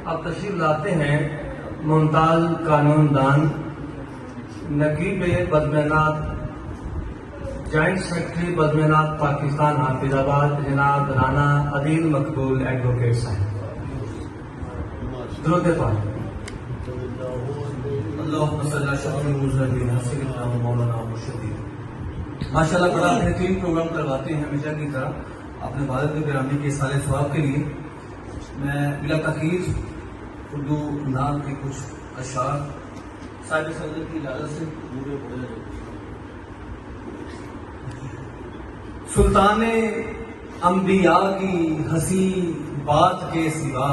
اب تشریف لاتے ہیں ممتاز قانون دان، نقیب بدمینات، جوائنٹ سیکرٹری بدمینات پاکستان حافظ آباد، جناب رانا عدیل مقبول ایڈوکیٹ صاحب۔ درود پاک۔ اللہم صلی علی سیدنا مولانا مرشدی۔ ماشاءاللہ بڑا بہترین پروگرام کرواتے ہیں ہمیشہ کی طرح اپنے والد گرامی کے سال ثواب کے لیے۔ میں بلا تاخیر اردو نام کے کچھ اشعار صاحب صدر کی اجازت سے سلطان انبیاء کی حسین بات کے سوا،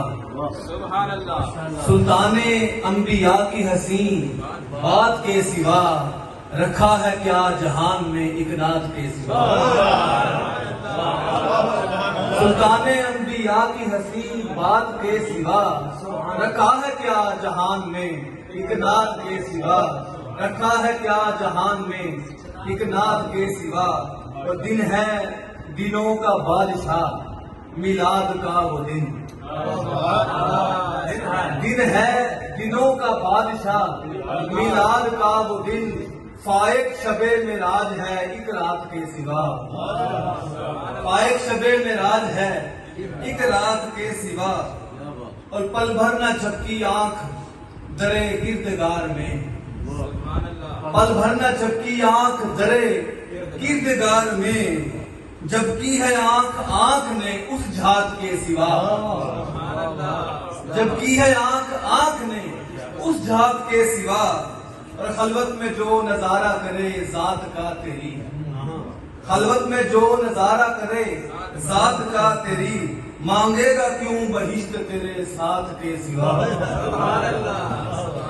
سبحان اللہ، سلطان انبیاء کی حسین بات کے سوا، رکھا ہے کیا جہان میں ایک نعت کے سوا۔ سلطان انبیاء کی حسین بات کے سوا، رکھا ہے کیا جہان میں ایک نعت کے سوا، رکھا ہے کیا جہان میں ایک نعت کے سوا۔ اور دن ہے دنوں کا بادشاہ، میلاد کا وہ دن، دن ہے دنوں کا بادشاہ، میلاد کا وہ دن، فائق شب معراج ہے ایک رات کے سوا، فائق شب معراج ہے ایک رات کے سوا۔ اور پل بھر نہ جھپکی آنکھ درے گردگار میں، پل بھر نہ جھپکی آنکھ درے گردگار میں، جبکی ہے آنکھ نے اس جھات کے سوا، جبکی ہے آنکھ نے اس جھات کے سوا۔ اور خلوت میں جو نظارہ کرے ذات کا تیری، خلوت میں جو نظارہ کرے ذات کا تیری، مانگے گا کیوں بہشت تیرے ساتھ کے سوا۔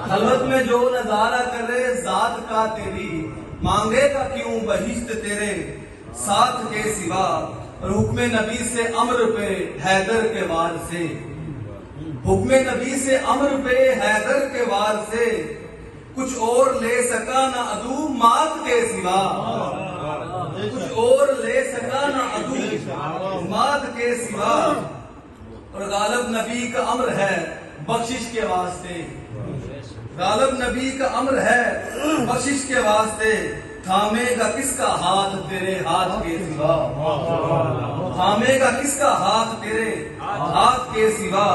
خلوت میں جو نظارہ کرے ذات کا تیری، مانگے گا کیوں بہشت تیرے ساتھ کے سوا۔ اور حکم نبی سے امر پہ حیدر کے وار سے، حکم نبی سے امر پہ حیدر کے وار سے، کچھ اور لے سکا نہ عدو مات کے سوا، کچھ اور لے سکا نہ عدو مات کے سوا۔ اور غالب نبی کا امر ہے بخشش کے واسطے، غالب نبی کا امر ہے بخشش کے واسطے، تھامے گا کس کا ہاتھ تیرے ہاتھ کے سوا، تھامے گا کس کا ہاتھ تیرے ہاتھ کے سوا۔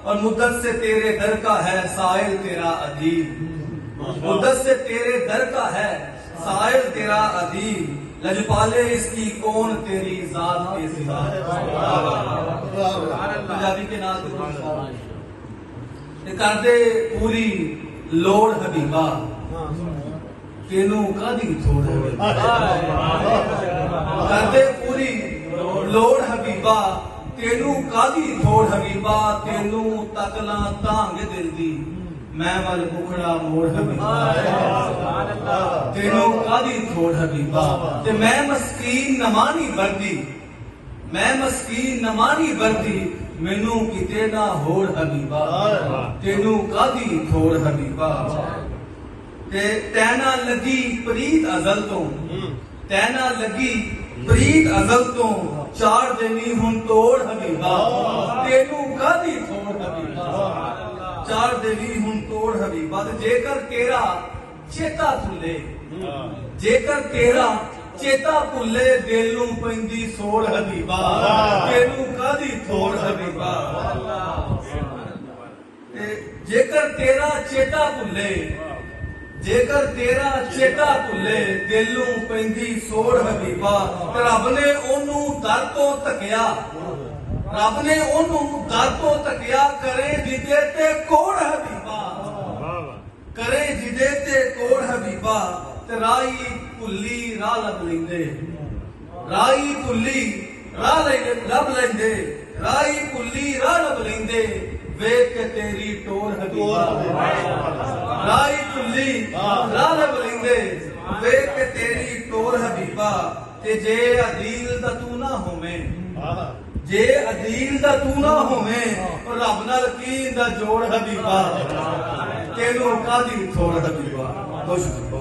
اور مدت سے تیرے در کا ہے سائل تیرا ادیب، مدت سے تیرے در کا ہے سائل تیرا ادیب، لجپالے اس کی کون تیری ذات کے سوا۔ پنجابی کے نام کر دے پوری لوڑ حبیبہ، تینوں کادی تھوڑ حبیبہ، کر دے پوری لوڑ حبیبہ، تینوں کادی تھوڑ حبیبہ، تینوں تکلا تانگ دل دی، میں ول بکھڑا موڑ حبیبہ، تینوں کادی تھوڑ حبیبہ۔ تے میں مسکین نمانی بردی، میں مسکین نمانی بردی، مینوں کتے نہ ہوڑ حبیبہ، تینوں کادی تھوڑ حبیبہ۔ تینا لگی پرید ازل تو، تینا لگی پرید ازل تو، چار دنی ہن توڑ حبیبہ، تینوں کادی تھوڑ حبیبہ، چار دنی ہن توڑ حبیبہ۔ جے کر تیرا چیتا بھلے، جے کر تیرا چیتا بھلے، دلوں پیندی سوڑ حبیبہ، تینوں کادی تھوڑ حبیبہ۔ جے کر تیرا چیتا بھلے، جے کر تیرا چیتا بھلے، دلوں پیندی سوڑ حبیبہ۔ رب نے اونوں در تو تکیا، رب نے اونوں در تو تکیا، کرے جدے تے کوڑ حبیبہ، کرے جدے تے کوڑ حبیبہ۔ رائی پلی راہ لب لیندے، رائی پلی راہ لب لیندے، رائی پلی راہ لب لیندے، ویکھ کے تیری ٹور حبیبہ، رائی پلی راہ لب لیندے، ویکھ کے تیری ٹور حبیبہ۔ تے جے عدیل دا تو نہ ہوویں، جے عدیل دا تو نہ ہوویں، رب نال کی دا جوڑ حبیبہ، تینوں کادی تھوڑ حبیبہ۔ بہت شکریہ،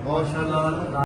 ماشاء اللہ۔